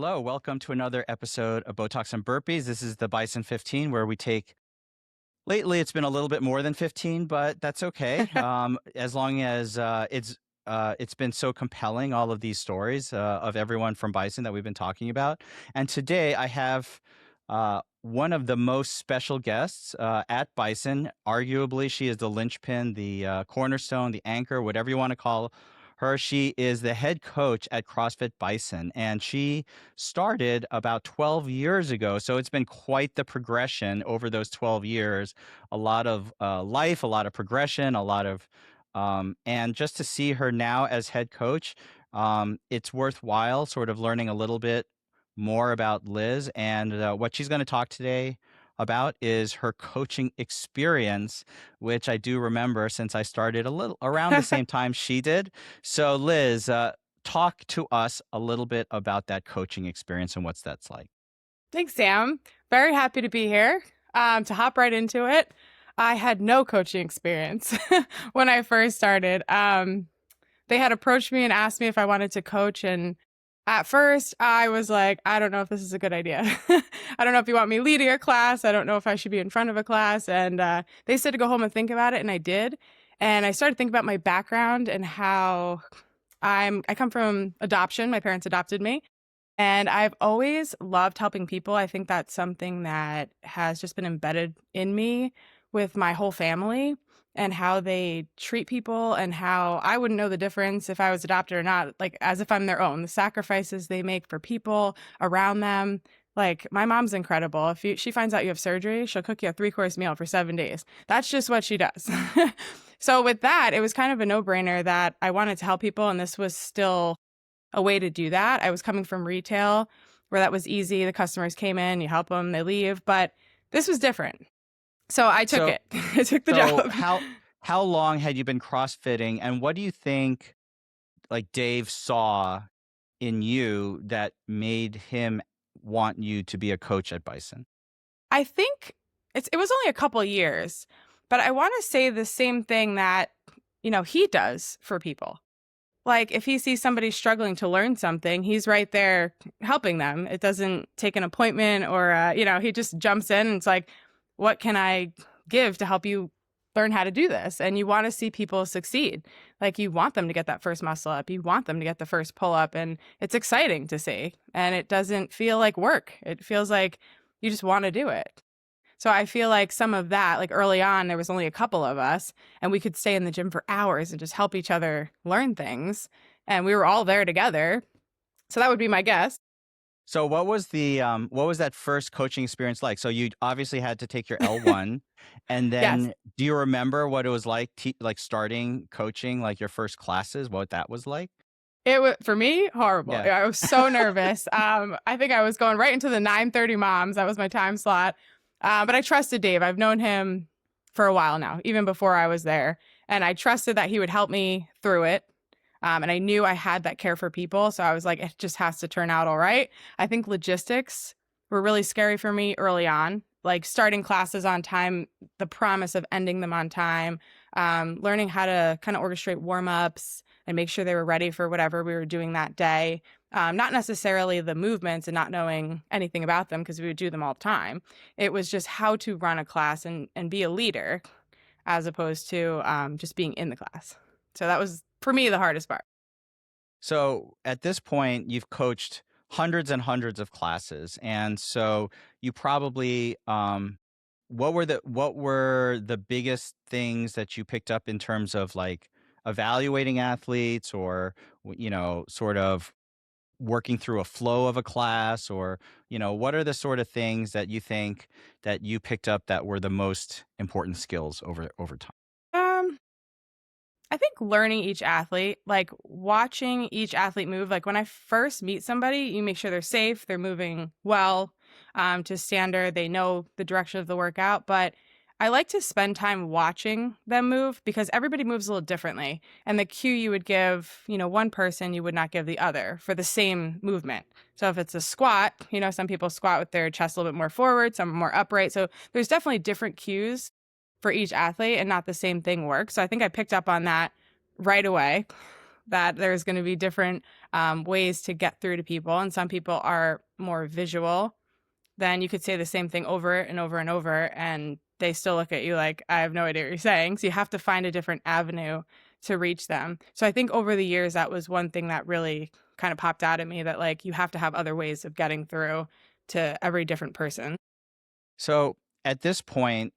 Hello, welcome to another episode of Botox and Burpees. This is the Bison 15, where we take. Lately, it's been a little bit more than 15, but that's okay. As long as it's been so compelling, all of these stories of everyone from Bison that we've been talking about. And today, I have one of the most special guests at Bison. Arguably, she is the linchpin, the cornerstone, the anchor, whatever you want to call her. She is the head coach at CrossFit Bison, and she started about 12 years ago. So it's been quite the progression over those 12 years. A lot of life, a lot of progression, a lot of, and just to see her now as head coach, it's worthwhile sort of learning a little bit more about Liz. And what she's going to talk today about is her coaching experience, which I do remember since I started a little around the same time she did. So, Liz, talk to us a little bit about that coaching experience and what's that's like. Thanks, Sam. Very happy to be here. To hop right into it, I had no coaching experience when I first started. They had approached me and asked me if I wanted to coach, and at first I was like, I don't know if this is a good idea. I don't know if you want me leading a class. I don't know if I should be in front of a class. And they said to go home and think about it, and I did. And I started thinking about my background and how I come from adoption. My parents adopted me. And I've always loved helping people. I think that's something that has just been embedded in me with my whole family and how they treat people and how I wouldn't know the difference if I was adopted or not, like as if I'm their own. The sacrifices they make for people around them. Like my mom's incredible. If she finds out you have surgery, she'll cook you a 3-course meal for 7 days. That's just what she does. So with that, it was kind of a no-brainer that I wanted to help people, and this was still a way to do that. I was coming from retail where that was easy. The customers came in, you help them, they leave. But this was different. So I took it. I took the job. How long had you been CrossFitting, and what do you think like Dave saw in you that made him want you to be a coach at Bison? I think it was only a couple years, but I want to say the same thing that, he does for people. Like if he sees somebody struggling to learn something, he's right there helping them. It doesn't take an appointment or, he just jumps in and it's like, what can I give to help you learn how to do this? And you want to see people succeed. Like you want them to get that first muscle up. You want them to get the first pull up, and it's exciting to see. And it doesn't feel like work. It feels like you just want to do it. So I feel like some of that, like early on, there was only a couple of us and we could stay in the gym for hours and just help each other learn things. And we were all there together. So that would be my guess. So what was that first coaching experience like? So you obviously had to take your L1, and then Yes. do you remember what it was like starting coaching, like your first classes, what that was like? It was, for me, horrible. Yeah. I was so nervous. I think I was going right into the 9:30 moms. That was my time slot. But I trusted Dave. I've known him for a while now, even before I was there. And I trusted that he would help me through it. And I knew I had that care for people. So I was like, it just has to turn out all right. I think logistics were really scary for me early on, like starting classes on time, the promise of ending them on time, learning how to kind of orchestrate warm-ups and make sure they were ready for whatever we were doing that day. Not necessarily the movements and not knowing anything about them because we would do them all the time. It was just how to run a class and be a leader as opposed to just being in the class. So that was, for me, the hardest part. So at this point, you've coached hundreds and hundreds of classes. And so you probably, what were the biggest things that you picked up in terms of like evaluating athletes or, sort of working through a flow of a class, or what are the sort of things that you think that you picked up that were the most important skills over time? I think learning each athlete, like watching each athlete move, like when I first meet somebody, you make sure they're safe, they're moving well, to standard, they know the direction of the workout. But I like to spend time watching them move because everybody moves a little differently. And the cue you would give, one person, you would not give the other for the same movement. So if it's a squat, some people squat with their chest a little bit more forward, some more upright. So there's definitely different cues for each athlete and not the same thing works. So I think I picked up on that right away. that there's going to be different ways to get through to people. And some people are more visual. Then you could say the same thing over and over and over, and they still look at you like, I have no idea what you're saying. So you have to find a different avenue to reach them. So I think over the years, that was one thing that really kind of popped out at me, that like you have to have other ways of getting through to every different person. So at this point,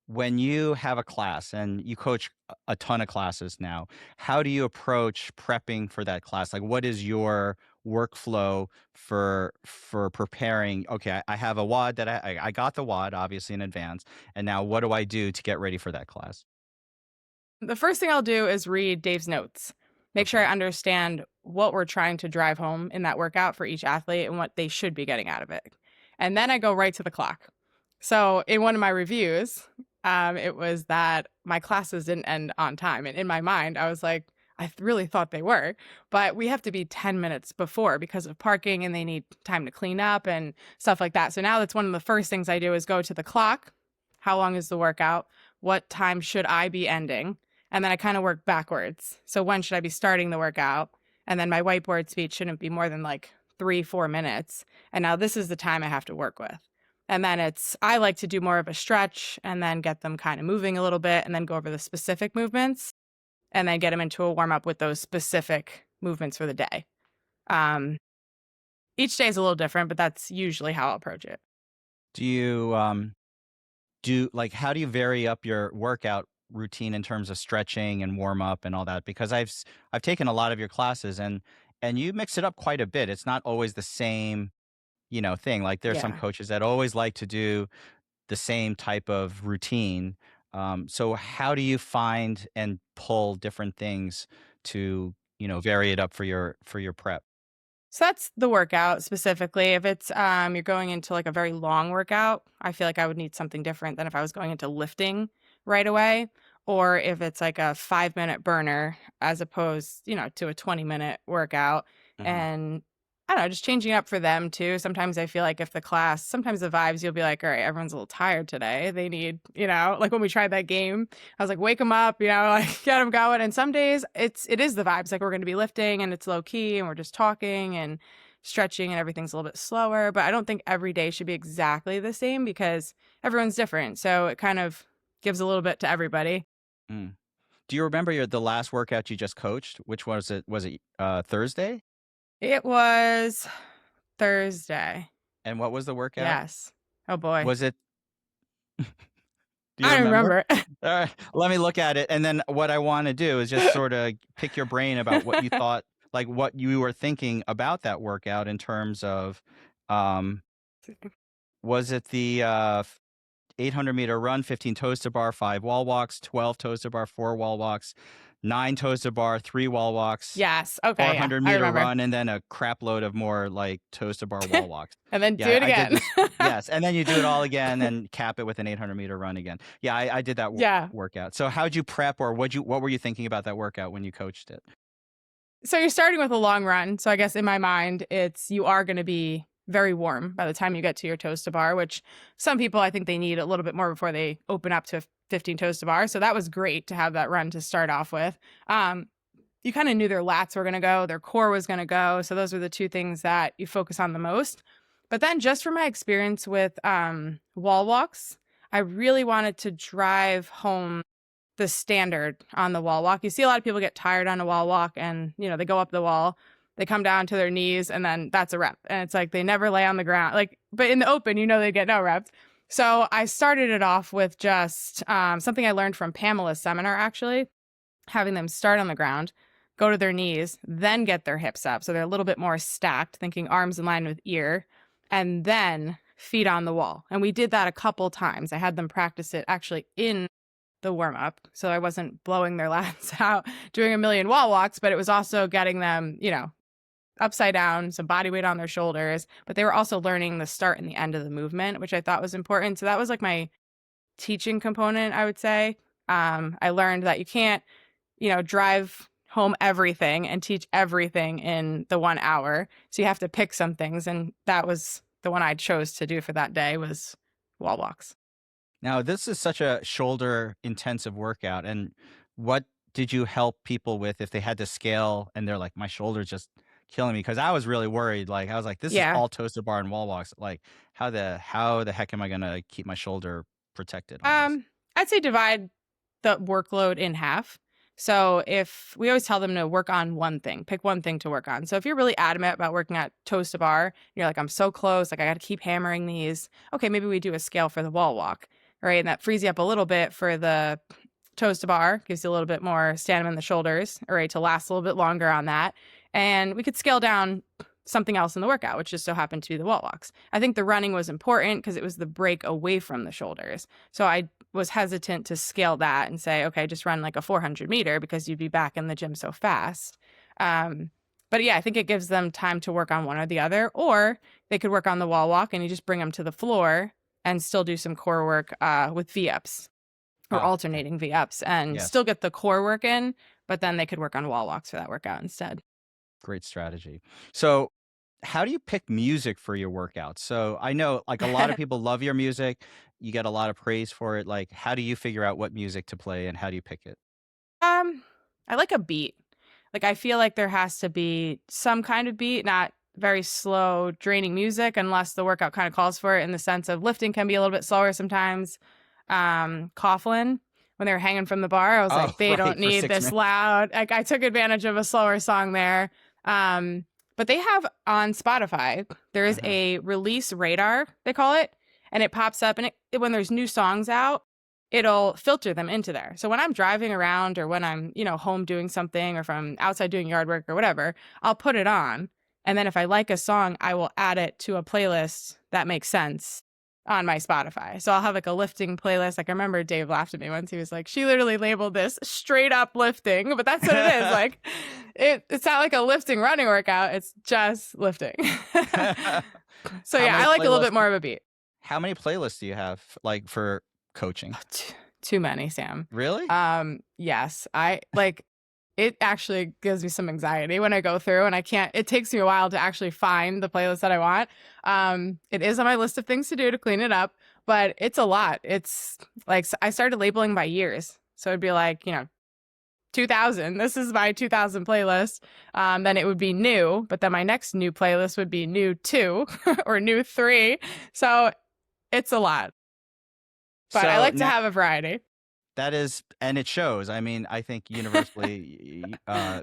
when you have a class and you coach a ton of classes now, how do you approach prepping for that class? Like, what is your workflow for preparing? Okay, I have a WOD that I got the WOD obviously in advance, and now what do I do to get ready for that class? The first thing I'll do is read Dave's notes. Make sure Okay. I understand what we're trying to drive home in that workout for each athlete and what they should be getting out of it. And then I go right to the clock. So in one of my reviews, it was that my classes didn't end on time. And in my mind, I was like, really thought they were, but we have to be 10 minutes before because of parking and they need time to clean up and stuff like that. So now that's one of the first things I do is go to the clock. How long is the workout? What time should I be ending? And then I kind of work backwards. So when should I be starting the workout? And then my whiteboard speech shouldn't be more than like 3-4 minutes. And now this is the time I have to work with. And then I like to do more of a stretch and then get them kind of moving a little bit and then go over the specific movements and then get them into a warm up with those specific movements for the day. Each day is a little different, but that's usually how I'll approach it. Do you how do you vary up your workout routine in terms of stretching and warm up and all that? Because I've taken a lot of your classes, and you mix it up quite a bit. It's not always the same, thing. Like there's some Yeah. coaches that always like to do the same type of routine. So how do you find and pull different things to, vary it up for your prep? So that's the workout specifically. If it's you're going into like a very long workout, I feel like I would need something different than if I was going into lifting right away. Or if it's like a 5 minute burner as opposed, to a 20-minute workout. Mhm. And I don't know, just changing up for them too. Sometimes I feel like if the class, sometimes the vibes, you'll be like, all right, everyone's a little tired today. They need, like when we tried that game, I was like, wake them up, like get them going. And some days it is the vibes. Like we're going to be lifting and it's low key and we're just talking and stretching and everything's a little bit slower. But I don't think every day should be exactly the same because everyone's different. So it kind of gives a little bit to everybody. Mm. Do you remember the last workout you just coached? Which was it? Was it Thursday? It was Thursday. And what was the workout? Yes. Oh boy. Was it? Do you I remember? remember. Let me look at it, and then what I want to do is just sort of pick your brain about what you thought, like what you were thinking about that workout in terms of, um, was it the 800-meter run, 15 toes to bar, 5 wall walks, 12 toes to bar, 4 wall walks, 9 toes to bar, 3 wall walks, Yes. Okay. Yeah. I 400-meter remember. run, and then a crap load of more like toes to bar wall walks. And then do Yeah, it I did again. this. Yes, and then you do it all again and cap it with an 800-meter run again. Yeah, I did that Yeah. workout. So how'd you prep, or what were you thinking about that workout when you coached it? So you're starting with a long run. So I guess in my mind, you are going to be very warm by the time you get to your toes to bar, which some people, I think they need a little bit more before they open up to 15 toes to bar. So that was great to have that run to start off with. You kind of knew their lats were going to go, their core was going to go. So those were the two things that you focus on the most. But then just from my experience with wall walks, I really wanted to drive home the standard on the wall walk. You see a lot of people get tired on a wall walk and, they go up the wall, they come down to their knees and then that's a rep. And it's like they never lay on the ground. Like, but in the open, they get no reps. So I started it off with just something I learned from Pamela's seminar, actually, having them start on the ground, go to their knees, then get their hips up. So they're a little bit more stacked, thinking arms in line with ear, and then feet on the wall. And we did that a couple times. I had them practice it actually in the warm up. So I wasn't blowing their lats out doing a million wall walks, but it was also getting them, upside down, some body weight on their shoulders. But they were also learning the start and the end of the movement, which I thought was important. So that was like my teaching component, I would say. I learned that you can't, drive home everything and teach everything in the 1 hour. So you have to pick some things. And that was the one I chose to do for that day was wall walks. Now, this is such a shoulder intensive workout, and what did you help people with if they had to scale and they're like, my shoulder's just killing me? Because I was really worried. Like I was like, this is Yeah. all toasted bar and wall walks. Like how the heck am I gonna keep my shoulder protected on this? I'd say divide the workload in half. So if we always tell them to work on one thing, pick one thing to work on. So if you're really adamant about working at toes to bar, you're like, I'm so close, like I got to keep hammering these. Okay, maybe we do a scale for the wall walk, right? And that frees you up a little bit for the toes to bar, gives you a little bit more stamina in the shoulders, all right, to last a little bit longer on that. And we could scale down something else in the workout, which just so happened to be the wall walks. I think the running was important because it was the break away from the shoulders. So I was hesitant to scale that and say, okay, just run like a 400 meter because you'd be back in the gym so fast. But yeah, I think it gives them time to work on one or the other, or they could work on the wall walk and you just bring them to the floor and still do some core work with V-ups or Oh, alternating V-ups and yes. still get the core work in, but then they could work on wall walks for that workout instead. Great strategy. So, how do you pick music for your workouts? So, I know like a lot of people love your music. You get a lot of praise for it. Like, how do you figure out what music to play and how do you pick it? I like a beat. Like I feel like there has to be some kind of beat, not very slow, draining music unless the workout kind of calls for it in the sense of lifting can be a little bit slower sometimes. Coughlin, when they were hanging from the bar, I was Oh, like, they don't right, for need 6 this minutes. loud. Like I took advantage of a slower song there. But they have on Spotify, there is Uh-huh. a release radar, they call it, and it pops up and when there's new songs out, it'll filter them into there. So when I'm driving around or when I'm, home doing something or if I'm outside doing yard work or whatever, I'll put it on. And then if I like a song, I will add it to a playlist that makes sense on my Spotify. So I'll have like a lifting playlist. Like I remember Dave laughed at me once. He was like, she literally labeled this straight up lifting, but that's what it is. Like it's not like a lifting running workout. It's just lifting. So How yeah, many I like a little playlists bit more of a beat. how many playlists do you have like for coaching? Too many, Sam. Really? Yes, I like it actually gives me some anxiety when I go through and I can't, it takes me a while to actually find the playlist that I want. It is on my list of things to do to clean it up, but it's a lot. It's like, I started labeling by years. So it'd be like, 2000, this is my 2000 playlist. Then it would be new, but then my next new playlist would be new 2 or new 3. So it's a lot, but I So like to have a variety. that is, and it shows. I mean, I think universally,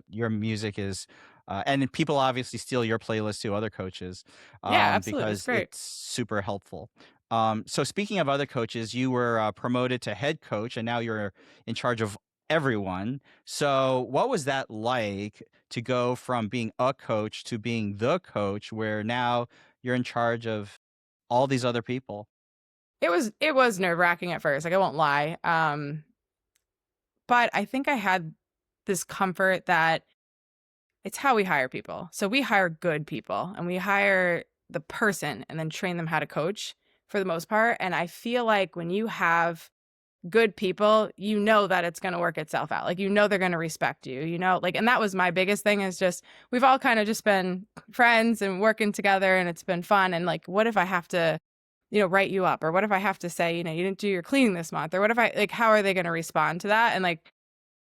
your music is, and people obviously steal your playlist to other coaches, Yeah, absolutely. It's because great. it's super helpful. So speaking of other coaches, you were promoted to head coach, and now you're in charge of everyone. So what was that like to go from being a coach to being the coach, where now you're in charge of all these other people? It was nerve-wracking at first, like, I won't lie, but I think I had this comfort that it's how we hire people. So we hire good people, and we hire the person and then train them how to coach for the most part, and I feel like when you have good people, you know that it's gonna work itself out, like, they're gonna respect you, like and that was my biggest thing is just we've all kinda just been friends and working together, and it's been fun, and, like, what if I have to write you up? Or what if I have to say, you didn't do your cleaning this month? Or what if I like, how are they going to respond to that? And like,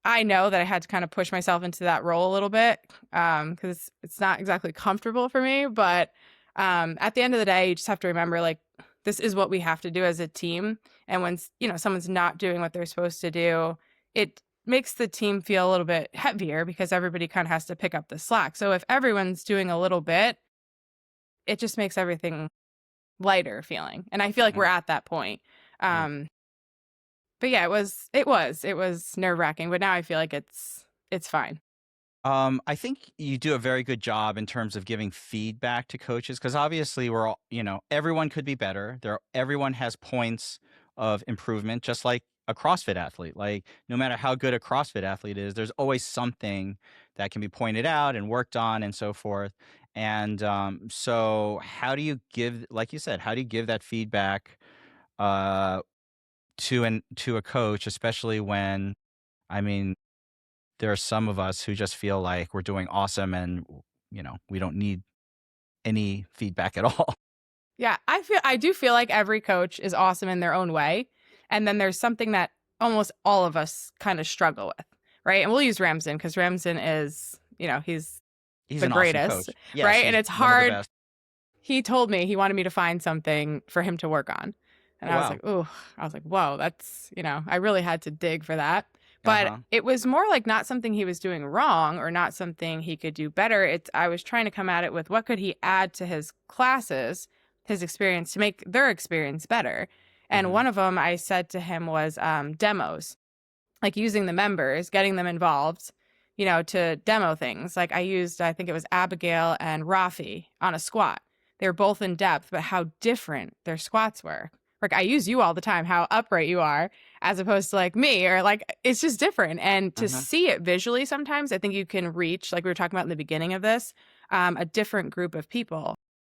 I know that I had to kind of push myself into that role a little bit because it's not exactly comfortable for me. But at the end of the day, you just have to remember like, this is what we have to do as a team. And when, someone's not doing what they're supposed to do, it makes the team feel a little bit heavier because everybody kind of has to pick up the slack. So if everyone's doing a little bit, it just makes everything lighter feeling. And I feel like we're Mhm. at that point. Yeah. Um, but yeah, it was nerve-wracking, but now I feel like it's fine. I think you do a very good job in terms of giving feedback to coaches because obviously we're all, everyone could be better. Everyone has points of improvement, just like a CrossFit athlete. Like no matter how good a CrossFit athlete is, there's always something that can be pointed out and worked on and so forth. And so, how do you give, like you said, how do you give that feedback uh, to a coach, especially when, I mean, there are some of us who just feel like we're doing awesome and we don't need any feedback at all. Yeah, I do feel like every coach is awesome in their own way. And then there's something that almost all of us kind of struggle with, right? And we'll use Ramsden because Ramsden is, he's He's the an awesome greatest, coach. Yes, right? And he's it's one of the hard. best. He told me he wanted me to find something for him to work on. And Oh, I was wow. like, ooh, I was like, whoa, that's, I really had to dig for that. But Uh-huh. it was more like not something he was doing wrong or not something he could do better. I was trying to come at it with what could he add to his classes, his experience to make their experience better. And Mhm. one of them I said to him was demos, like using the members, getting them involved, to demo things. Like I think it was Abigail and Rafi on a squat. They were both in depth, but how different their squats were. Like I use you all the time, how upright you are, as opposed to like me, or like it's just different. And to Uh-huh. see it visually, sometimes I think you can reach, like we were talking about in the beginning of this, a different group of people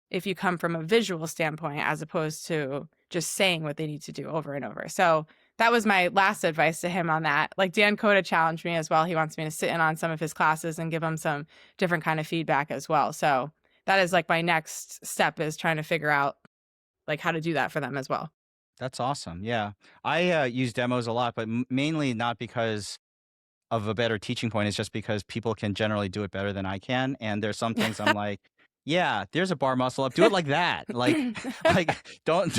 if you come from a visual standpoint as opposed to just saying what they need to do over and over. So that was my last advice to him on that. Like Dan Coda challenged me as well. He wants me to sit in on some of his classes and give him some different kind of feedback as well. So that is like my next step, is trying to figure out like how to do that for them as well. That's awesome. Yeah. I use demos a lot, but mainly not because of a better teaching point. It's just because people can generally do it better than I can. And there's some things I'm like, yeah, there's a bar muscle up. Do it like that. Like don't,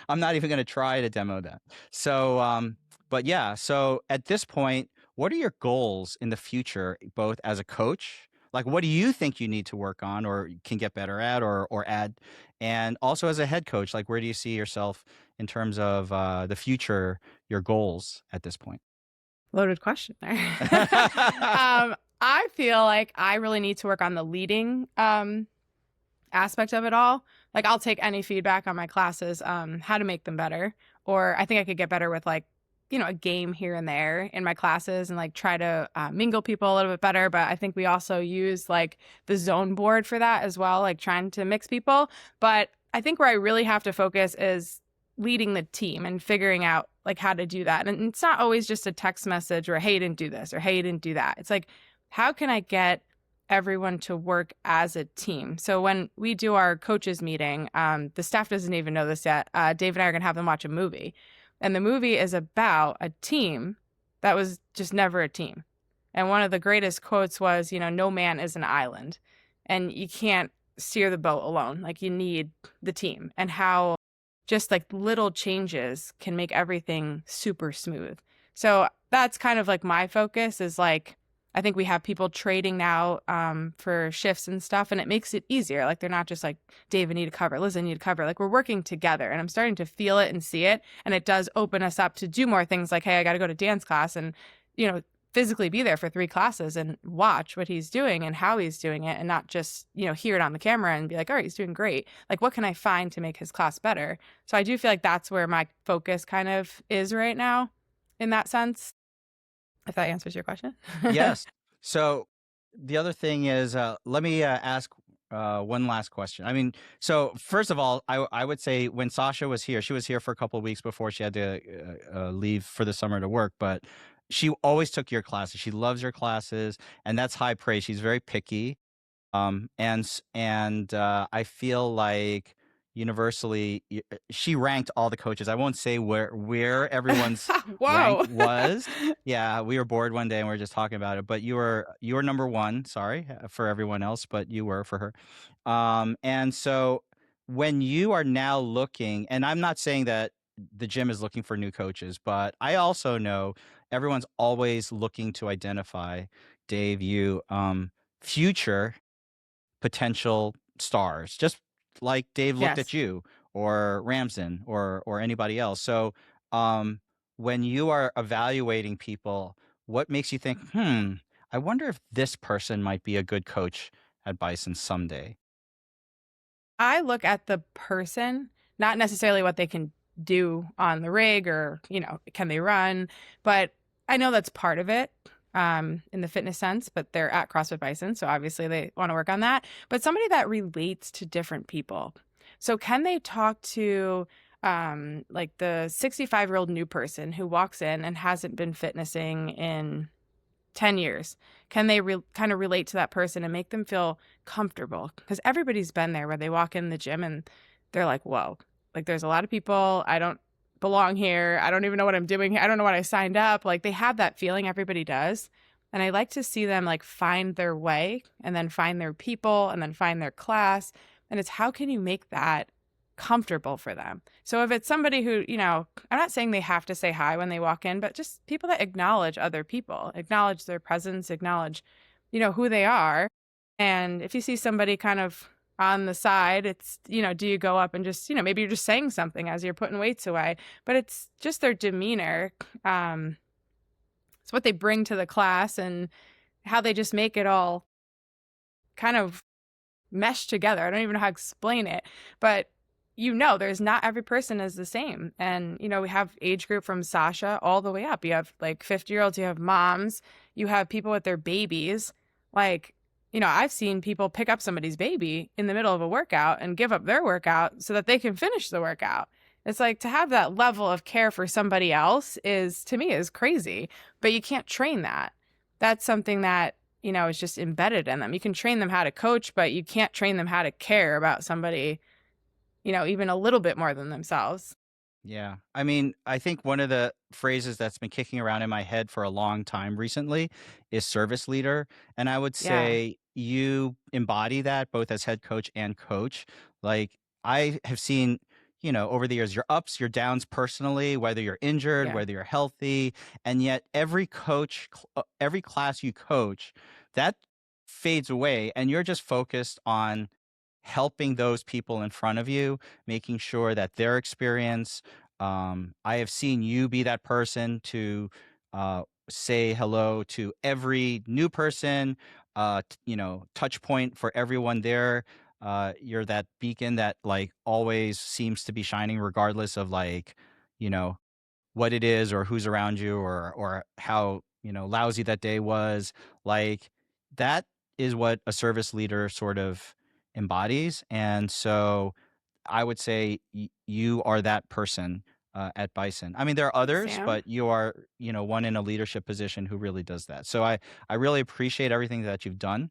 I'm not even going to try to demo that. So, but yeah, so at this point, what are your goals in the future, both as a coach? Like, what do you think you need to work on or can get better at or add? And also as a head coach, like, where do you see yourself in terms of the future, your goals at this point? Loaded question there. I feel like I really need to work on the leading aspect of it all. Like I'll take any feedback on my classes, how to make them better. Or I think I could get better with like, a game here and there in my classes and like try to mingle people a little bit better. But I think we also use like the zone board for that as well, like trying to mix people. But I think where I really have to focus is leading the team and figuring out like how to do that. And it's not always just a text message or, hey, you didn't do this or, hey, you didn't do that. It's like, how can I get everyone to work as a team? So when we do our coaches meeting, the staff doesn't even know this yet. Dave and I are going to have them watch a movie. And the movie is about a team that was just never a team. And one of the greatest quotes was, no man is an island. And you can't steer the boat alone. Like you need the team, and how just like little changes can make everything super smooth. So that's kind of like my focus is like, I think we have people trading now for shifts and stuff, and it makes it easier. Like they're not just like, Dave, I need to cover, Liz, I need to cover. Like we're working together, and I'm starting to feel it and see it. And it does open us up to do more things like, hey, I got to go to dance class and, physically be there for 3 classes and watch what he's doing and how he's doing it, and not just, hear it on the camera and be like, all right, he's doing great. Like, what can I find to make his class better? So I do feel like that's where my focus kind of is right now in that sense, if that answers your question. Yes. So the other thing is, let me ask one last question. I mean, so first of all, I would say when Sasha was here, she was here for a couple of weeks before she had to leave for the summer to work, but she always took your classes. She loves your classes, and that's high praise. She's very picky. And I feel like universally she ranked all the coaches. I won't say where everyone's Whoa. rank was. Yeah, we were bored one day and we were just talking about it, but you were number one, sorry for everyone else, but you were for her. And so when you are now looking, and I'm not saying that the gym is looking for new coaches, but I also know everyone's always looking to identify, Dave, you future potential stars, just like Dave looked at Yes. you or Ramsden or anybody else. So when you are evaluating people, what makes you think, I wonder if this person might be a good coach at Bison someday? I look at the person, not necessarily what they can do on the rig or, can they run, but I know that's part of it in the fitness sense, but they're at CrossFit Bison. So obviously they want to work on that, but somebody that relates to different people. So can they talk to like the 65-year-old new person who walks in and hasn't been fitnessing in 10 years? Can they kind of relate to that person and make them feel comfortable? Because everybody's been there where they walk in the gym and they're like, whoa, like there's a lot of people. I don't belong here. I don't even know what I'm doing here. I don't know what I signed up. Like they have that feeling, everybody does. And I like to see them like find their way and then find their people and then find their class. And it's how can you make that comfortable for them? So if it's somebody who, I'm not saying they have to say hi when they walk in, but just people that acknowledge other people, acknowledge their presence, acknowledge, who they are. And if you see somebody kind of on the side, it's, do you go up and just, maybe you're just saying something as you're putting weights away, but it's just their demeanor. It's what they bring to the class and how they just make it all kind of mesh together. I don't even know how to explain it, but there's not every person is the same. And, we have age group from Sasha all the way up. You have like 50-year-olds, you have moms, you have people with their babies. Like, I've seen people pick up somebody's baby in the middle of a workout and give up their workout so that they can finish the workout. It's like to have that level of care for somebody else to me, is crazy, but you can't train that. That's something that, is just embedded in them. You can train them how to coach, but you can't train them how to care about somebody, even a little bit more than themselves. Yeah. I mean, I think one of the phrases that's been kicking around in my head for a long time recently is service leader. And I would Yeah. say you embody that both as head coach and coach. Like, I have seen, over the years, your ups, your downs personally, whether you're injured, Yeah. whether you're healthy. And yet every every class you coach, that fades away. And you're just focused on helping those people in front of you, making sure that their experience. I have seen you be that person to say hello to every new person, touch point for everyone there. You're that beacon that like always seems to be shining regardless of like, you know, what it is or who's around you or how, lousy that day was. Like, that is what a service leader sort of embodies. And so I would say you are that person at Bison. I mean, there are Thanks, others, Sam. but you are, one in a leadership position who really does that. So I really appreciate everything that you've done.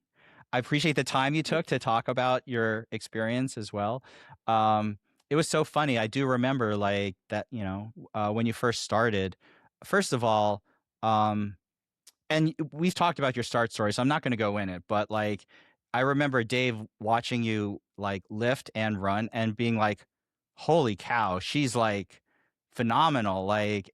I appreciate the time you took Thank to talk about your experience as well. Um, it was so funny. I do remember like that, when you first started. First of all, um, and we've talked about your start story, so I'm not going to go in it, but like I remember Dave watching you like lift and run and being like, "Holy cow, she's like phenomenal!" Like,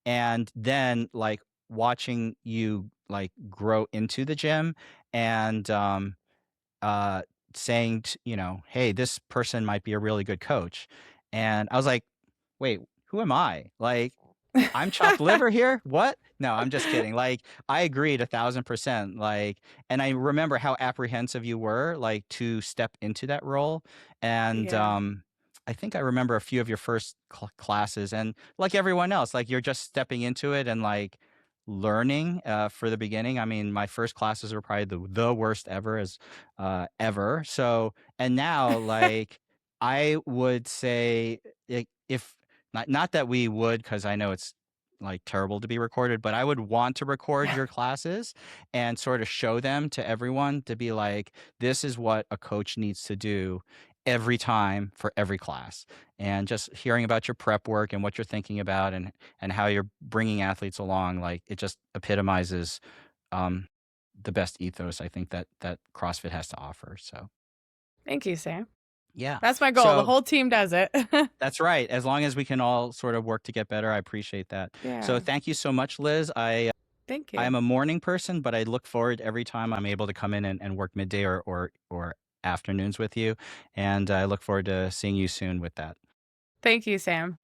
and then like watching you like grow into the gym and uh, saying, "Hey, this person might be a really good coach," and I was like, "Wait, who am I?" Like, I'm chopped liver here? What? No, I'm just kidding. Like, I agreed 1,000%. Like, and I remember how apprehensive you were, like, to step into that role. And Yeah. I think I remember a few of your first classes, and like everyone else, like you're just stepping into it and like learning for the beginning. I mean, my first classes were probably the worst ever as ever. So, and now like I would say if not that we would, because I know it's like terrible to be recorded, but I would want to record your classes and sort of show them to everyone to be like, this is what a coach needs to do every time for every class. And just hearing about your prep work and what you're thinking about and how you're bringing athletes along, like it just epitomizes um, the best ethos I think that CrossFit has to offer. So Thank you, Sam. yeah. That's my goal. The So whole team does it. that's right. As long as we can all sort of work to get better, I appreciate that. So Yeah. thank you so much, Liz. Thank I you. am a morning person, but I look forward every time I'm able to come in and work midday or afternoons with you. And I look forward to seeing you soon with that. Thank you, Sam.